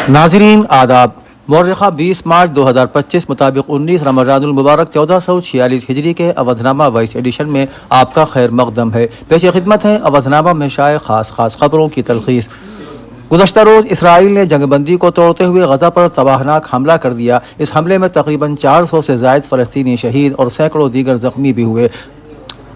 नाज़रीन आदाब। मौर्रखा 20 मार्च 2025 मुताबिक 19 रमज़ानुल मुबारक 1446 हिजरी के अवधनामा वॉइस एडिशन में आपका खैर मकदम है। पेश खिदमत है अवधनामा में शाये खास खबरों की तलखीस। गुज़श्ता रोज़ इसराइल ने जंगबंदी को तोड़ते हुए गज़ा पर तबाहनाक हमला कर दिया। इस हमले में तकरीबन 400 से ज़ायद फ़लस्तीनी शहीद और सैकड़ों दीगर ज़ख्मी भी हुए।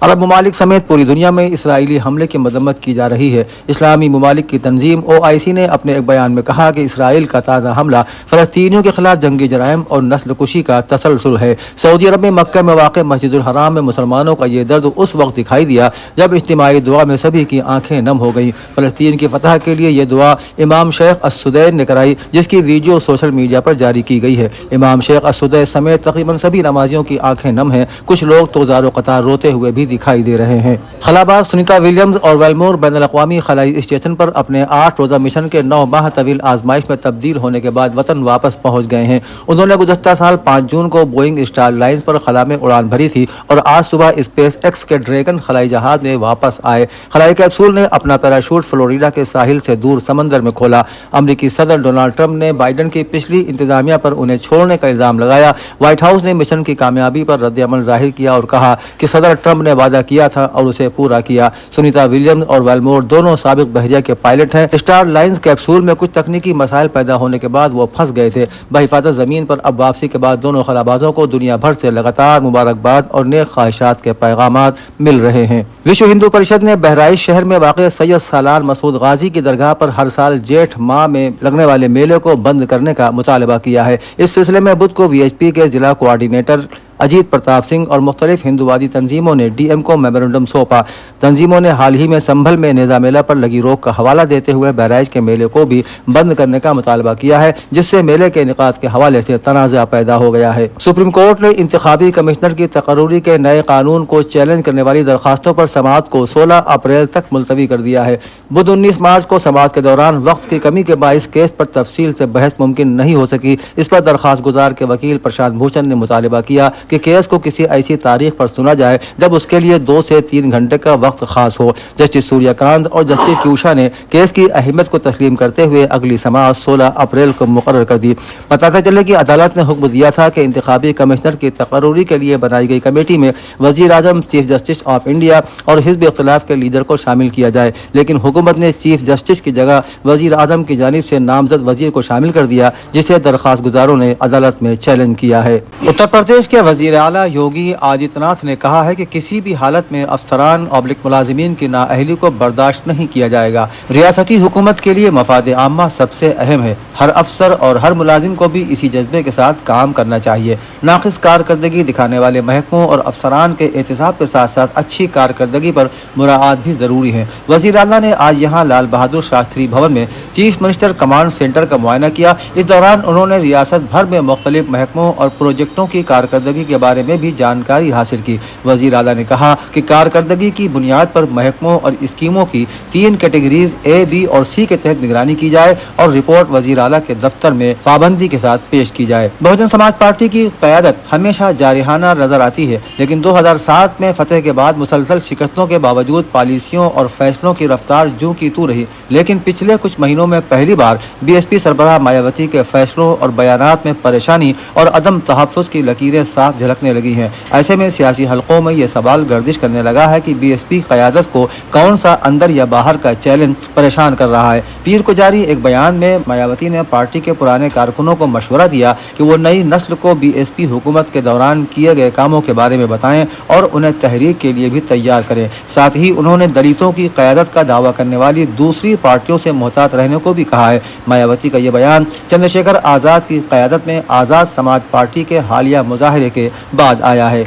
अरब ममालिक समेत पूरी दुनिया में इसराइली हमले की मजम्मत की जा रही है। इस्लामी ममालिक की तंजीम OIC ने अपने एक बयान में कहा कि इसराइल का ताज़ा हमला फ़लस्तीनियों के खिलाफ जंगी जराइम और नस्ल कुशी का तसलसल है। सऊदी अरब में मक्का में वाक़ मस्जिदुल हराम में मुसलमानों का ये दर्द उस वक्त दिखाई दिया जब इज्तिमाई दुआ में सभी की आंखें नम हो गईं। फ़लस्तीन की फतह के लिए ये दुआ इमाम शेख अस्सुदैन ने कराई, जिसकी वीडियो सोशल मीडिया पर जारी की गई है। इमाम शेख अस्सुदैन समेत तकरीबन सभी नमाजियों की आंखें नम हैं। कुछ लोग तो ज़ारो क़तार रोते हुए भी दिखाई दे रहे हैं। खलाबाज सुनीता विलियम्स और वेलमोर बैनुल-अक़वामी खलाई स्टेशन पर अपने 8 रोज़ा मिशन के 9 माह तवील आजमाइश में तब्दील होने के बाद वतन वापस पहुंच गए हैं। उन्होंने गुज़श्ता साल 5 जून को बोइंग स्टार लाइन्स पर खला में उड़ान भरी थी और आज सुबह स्पेस एक्स के ड्रैगन खलाई जहाज में वापस आए। खलाई कैप्सूल ने अपना पैराशूट फ्लोरिडा के साहिल से दूर समंदर में खोला। अमरीकी सदर डोनाल्ड ट्रंप ने बाइडन की पिछली इंतजामिया पर उन्हें छोड़ने का इल्ज़ाम लगाया। व्हाइट हाउस ने मिशन की कामयाबी पर रद्द-ए-अमल जाहिर किया और कहा कि सदर ट्रंप ने वादा किया था और उसे पूरा किया। सुनीता विलियम्स और वेलमोर दोनों साबिक बहरिया के पायलट हैं। स्टार लाइन्स कैप्सूल में कुछ तकनीकी मसाइल पैदा होने के बाद वो फंस गए थे। बहिफाजत जमीन पर अब वापसी के बाद दोनों खलाबाजों को दुनिया भर से लगातार मुबारकबाद और नेक ख्वाहिशात के पैगामात मिल रहे हैं। विश्व हिंदू परिषद ने बहराइच शहर में वाक़ सैयद सालार मसूद गाजी की दरगाह पर हर साल जेठ माह में लगने वाले मेले को बंद करने का मुतालबा किया है। इस सिलसिले में बुध को VHP के जिला कोआर्डिनेटर अजीत प्रताप सिंह और मुख्तलिफ हिंदुवादी तंजीमों ने DM को मेमोरेंडम सौंपा। तंजीमों ने हाल ही में संभल में नेज़ा मेला पर लगी रोक का हवाला देते हुए बहराइच के मेले को भी बंद करने का मुतालबा किया है, जिससे मेले के इनेकाद के हवाले से तनाज़ा पैदा हो गया है। सुप्रीम कोर्ट ने इंतखाबी कमिश्नर की तकर्रुरी के नए कानून को चैलेंज करने वाली दरखास्तों पर समाअत को 16 अप्रैल तक मुलतवी कर दिया है। बुध 19 मार्च को समाअत के दौरान वक्त की कमी के बाइस केस पर तफसील से बहस मुमकिन नहीं हो सकी। इस पर दरखास्त गुजार के वकील प्रशांत भूषण ने मुतालबा किया कि केस को किसी ऐसी तारीख पर सुना जाए जब उसके लिए 2 से 3 घंटे का वक्त खास हो। जस्टिस सूर्यकांत और जस्टिस क्यूशा ने केस की अहमियत को तस्लीम करते हुए अगली समाअत 16 अप्रैल को मुकर्रर कर दी। बताते चले कि अदालत ने हुक्म दिया था कि इंतखाबी कमिश्नर की तकर्रुरी के लिए बनाई गई कमेटी में वजीर आजम, चीफ जस्टिस ऑफ इंडिया और हिज़्ब इख्तिलाफ के लीडर को शामिल किया जाए, लेकिन हुकूमत ने चीफ जस्टिस की जगह वजीर आजम की जानिब से नामजद वजीर को शामिल कर दिया, जिसे दरखास्त गुजारों ने अदालत में चैलेंज किया है। उत्तर प्रदेश के वजीर आला योगी आदित्यनाथ ने कहा है कि किसी भी हालत में अफसरान ऑब्लिक मुलाजिमीन की नाअहली को बर्दाश्त नहीं किया जाएगा। रियासती हुकूमत के लिए मफाद आम्मा सबसे अहम है। हर अफसर और हर मुलाजिम को भी इसी जज्बे के साथ काम करना चाहिए। नाक़िस कारकर्दगी दिखाने वाले महकमों और अफसरान के एहतसाब के साथ साथ अच्छी कारकर्दगी पर मुराआत भी ज़रूरी है। वज़ीर आला ने आज यहाँ लाल बहादुर शास्त्री भवन में चीफ मिनिस्टर कमांड सेंटर का मुआयना किया। इस दौरान उन्होंने रियासत भर में मुख्तलिफ महकमों और प्रोजेक्टों की कारकर्दगी के बारे में भी जानकारी हासिल की। वज़ीर आला ने कहा कि कारकर्दगी की बुनियाद पर महकमों और स्कीमों की 3 कैटेगरीज A, B और C के तहत निगरानी की जाए और रिपोर्ट वज़ीर आला के दफ्तर में पाबंदी के साथ पेश की जाए। बहुजन समाज पार्टी की क़यादत हमेशा जारिहाना नजर आती है, लेकिन 2007 में फतह के बाद मुसलसल शिकस्तों के बावजूद पॉलिसियों और फैसलों की रफ्तार जूं की तू रही। लेकिन पिछले कुछ महीनों में पहली बार BSP सरबराह मायावती के फैसलों और बयानात में परेशानी और अदम तहफ़्फ़ुज़ की लकीरें साफ झलकने लगी हैं। ऐसे में सियासी हलकों में यह सवाल गर्दिश करने लगा है कि BSP क़यादत को कौन सा अंदर या बाहर का चैलेंज परेशान कर रहा है। पीर को जारी एक बयान में मायावती ने पार्टी के पुराने कारकुनों को मशवरा दिया कि वो नई नस्ल को BSP हुकूमत के दौरान किए गए कामों के बारे में बताएं और उन्हें तहरीक के लिए भी तैयार करें। साथ ही उन्होंने दलितों की क़यादत का दावा करने वाली दूसरी पार्टियों से मुहतात रहने को भी कहा है। मायावती का यह बयान चंद्रशेखर आज़ाद की क़यादत में आज़ाद समाज पार्टी के हालिया मुजाहरे के बाद आया है।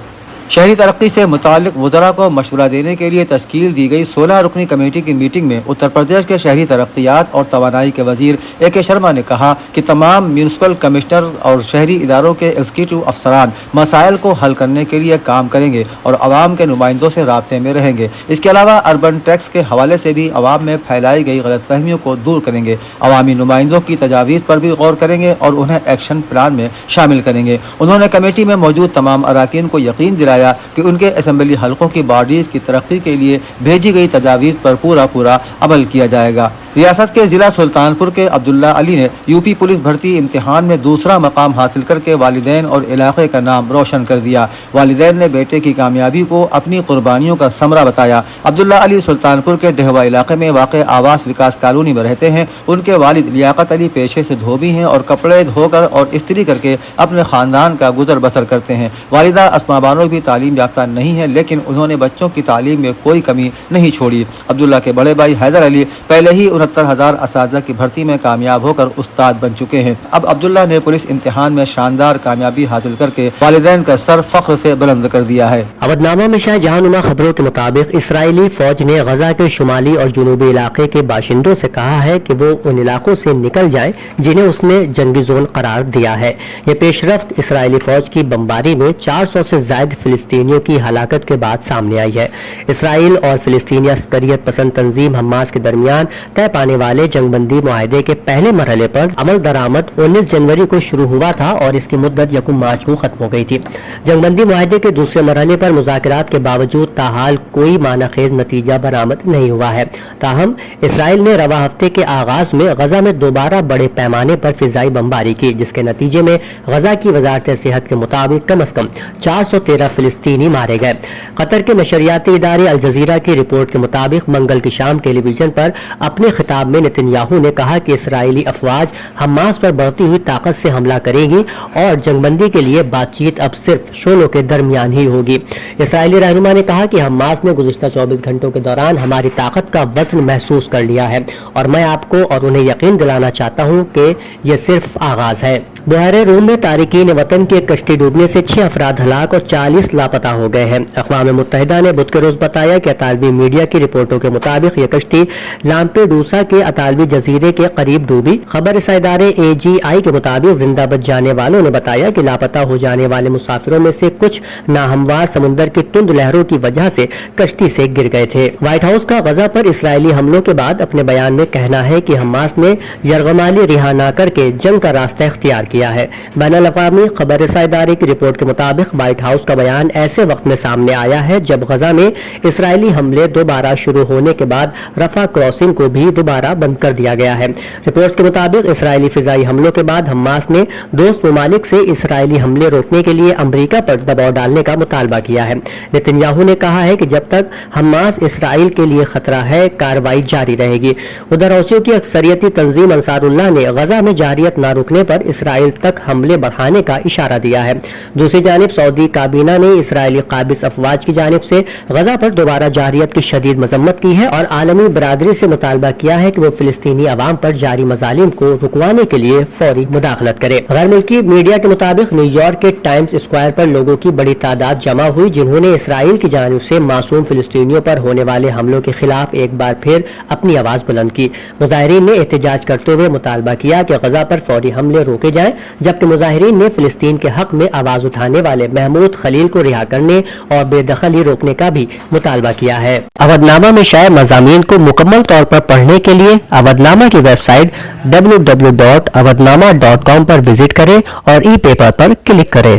शहरी तरक्की से मुताल्लिक़ वज़रा को मशवरा देने के लिए तश्कील दी गई 16 रुकनी कमेटी की मीटिंग में उत्तर प्रदेश के शहरी तरक्यात और तवानाई के वज़ीर AK शर्मा ने कहा कि तमाम म्यूनसिपल कमिश्नर और शहरी इदारों के एग्जीक्यूटिव अफसरान मसाइल को हल करने के लिए काम करेंगे और आवाम के नुमाइंदों से राब्ते में रहेंगे। इसके अलावा अर्बन टैक्स के हवाले से भी आवाम में फैलाई गई गलतफहमियों को दूर करेंगे। अवामी नुमाइंदों की तजावीज़ पर भी गौर करेंगे और उन्हें एक्शन प्लान में शामिल करेंगे। उन्होंने कमेटी में मौजूद तमाम अराकीन को यकीन दिलाया कि उनके असेंबली हलकों की बॉडीज़ की तरक्की के लिए भेजी गई तजावीज़ पर पूरा अमल किया जाएगा। ریاست کے ضلع سلطانپور کے عبداللہ علی نے यूपी पुलिस भर्ती इम्तिहान में दूसरा मकाम हासिल करके वालिदैन और इलाके का नाम रोशन कर दिया। वालिदैन ने बेटे की कामयाबी को अपनी कुर्बानियों का समरा बताया। अब्दुल्ला अली सुल्तानपुर के डेहवा इलाके में वाक़ आवास विकास कॉलोनी में रहते हैं। उनके वालिद लियाकत अली पेशे से धोबी हैं और कपड़े धोकर और इस्त्री करके अपने ख़ानदान का गुजर बसर करते हैं। वालिदा अस्मा बानो भी तालीम याफ्ता नहीं है, लेकिन उन्होंने बच्चों की तालीम में कोई कमी नहीं छोड़ी। अब्दुल्ला के बड़े भाई हैदर अली पहले ही 69,000 असातिज़ा की भर्ती में कामयाब होकर उस्ताद बन चुके हैं। अब अब्दुल्ला ने पुलिस इम्तिहान में शानदार कामयाबी हासिल करके वालिदैन का सर फख्र से बुलंद कर दिया है। अवधनामा में शाह जहानुमा खबरों के मुताबिक इसराइली फौज ने गजा के शुमाली और जनूबी इलाके के बाशिंदों से कहा है कि वो उन इलाकों से निकल जाएं जिन्हें उसने जंगी जोन करार दिया है। ये पेशरफ्त इसराइली फौज की बमबारी में 400 से ज्यादा फिलिस्तीनियों की हलाकत के बाद सामने आई है। इसराइल और फिलिस्तीनी अस्करियत पसंद तंजीम हमास के दरमियान तय पाने वाले जंगबंदी मुआहदे के पहले मरहले पर अमल दरामद 19 जनवरी को शुरू हुआ था और इसकी मुद्दत 1 मार्च को खत्म हो गई थी। जंगबंदी मुआहदे के दूसरे मरहले पर मुज़ाकरात के बावजूद ताहाल कोई मानाखेज नतीजा बरामद नहीं हुआ है। ताहम इसराइल ने रवा हफ्ते के आगाज में गजा में दोबारा बड़े पैमाने पर फिजाई बमबारी की, जिसके नतीजे में गजा की वजारत सेहत के मुताबिक कम अज कम 413 फिलिस्तीनी मारे गए। कतर के नशरियाती इदारे अल जजीरा की रिपोर्ट के मुताबिक मंगल की शाम टेलीविजन पर अपने खिताब में नेतन्याहू ने कहा कि इसराइली अफवाज हमास पर बढ़ती हुई ताकत से हमला करेगी और जंगबंदी के लिए बातचीत अब सिर्फ शोलों के दरमियान ही होगी। इसराइली रहनुमा ने कहा कि हमास ने गुज़िश्ता 24 घंटों के दौरान हमारी ताकत का वज़न महसूस कर लिया है और मैं आपको और उन्हें यकीन दिलाना चाहता हूँ कि यह सिर्फ आगाज है। बुहारे रूम में तारिकीन वतन की एक कश्ती डूबने से 6 अफराद हलाक और 40 लापता हो गए हैं। अक़वाम मुत्तहिदा ने बुध के रोज बताया कि अतालवी मीडिया की रिपोर्टों के मुताबिक यह कश्ती लाम्पेडूसा के अतालवी जजीरे के करीब डूबी। खबर इदारे AGI के मुताबिक जिंदा बच जाने वालों ने बताया कि लापता हो जाने वाले मुसाफिरों में से कुछ नाहमवार समुद्र की तुंद लहरों की वजह से कश्ती से गिर गए थे। व्हाइट हाउस का गजा पर इसराइली हमलों के बाद अपने बयान में कहना है कि हमास ने यरगमाली रिहा न करके जंग का रास्ता इख्तियार किया है। बैनुल अक़वामी खबर इदारे की रिपोर्ट के मुताबिक व्हाइट हाउस का बयान ऐसे वक्त में सामने आया है जब गजा में इसराइली हमले दोबारा शुरू होने के बाद रफा क्रॉसिंग को भी दोबारा बंद कर दिया गया है। रिपोर्ट्स के मुताबिक इसराइली फिजाई हमलों के बाद हमास ने दोस्त ममालिक से इसराइली हमले रोकने के लिए अमरीका पर दबाव डालने का मुतालबा किया है। नेतन्याहू ने कहा है कि जब तक हमास इसराइल के लिए खतरा है, कार्रवाई जारी रहेगी। उधर हौसियों की अक्सरियती तंजीम अंसारुल्लाह ने गजा में जारियत न रुकने पर इसराइल तक हमले बढ़ाने का इशारा दिया है। दूसरी जानिब सऊदी काबीना ने इसराइली काबिज अफवाज की जानिब से गजा पर दोबारा जारियत की शदीद मजम्मत की है और आलमी बरादरी से मुतालबा किया है कि वो फिलिस्तीनी अवाम पर जारी मजालिम को रुकवाने के लिए फौरी मुदाखलत करे। गैर मुल्की मीडिया के मुताबिक न्यूयॉर्क के टाइम्स स्क्वायर पर लोगों की बड़ी तादाद जमा हुई, जिन्होंने इसराइल की जानिब से मासूम फिलिस्तीनियों पर होने वाले हमलों के खिलाफ एक बार फिर अपनी आवाज बुलंद की। मुजाहिरीन ने एहतजाज करते हुए मुतालबा किया कि गजा पर फौरी हमले रोके जाएं, जबकि मुजाहिरीन ने फिलिस्तीन के हक में आवाज उठाने वाले महमूद खलील को रिहा करने और बेदखली रोकने का भी मुतालबा किया है। अवधनामा में शाये मज़ामीन को मुकम्मल तौर पर पढ़ने के लिए अवधनामा की वेबसाइट www.awadhnama.com पर विजिट करें और ई पेपर पर क्लिक करें।